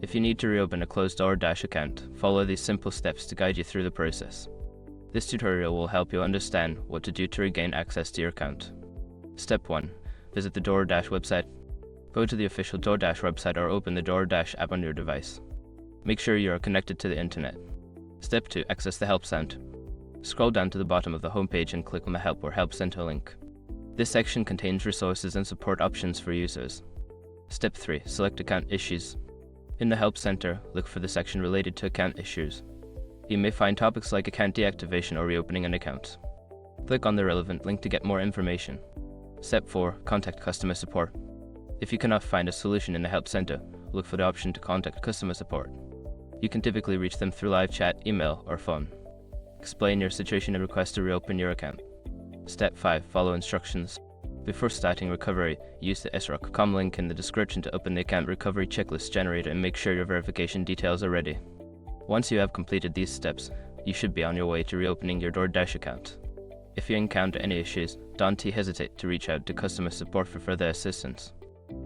If you need to reopen a closed DoorDash account, follow these simple steps to guide you through the process. This tutorial will help you understand what to do to regain access to your account. Step 1. Visit the DoorDash website. Go to the official DoorDash website or open the DoorDash app on your device. Make sure you are connected to the internet. Step 2. Access the Help Center. Scroll down to the bottom of the homepage and click on the Help or Help Center link. This section contains resources and support options for users. Step 3. Select Account Issues. In the Help Center, look for the section related to account issues. You may find topics like account deactivation or reopening an account. Click on the relevant link to get more information. Step 4. Contact customer support. If you cannot find a solution in the Help Center, look for the option to contact customer support. You can typically reach them through live chat, email, or phone. Explain your situation and request to reopen your account. Step 5. Follow instructions. Before starting recovery, use the sroc.com link in the description to open the account recovery checklist generator and make sure your verification details are ready. Once you have completed these steps, you should be on your way to reopening your DoorDash account. If you encounter any issues, don't hesitate to reach out to customer support for further assistance.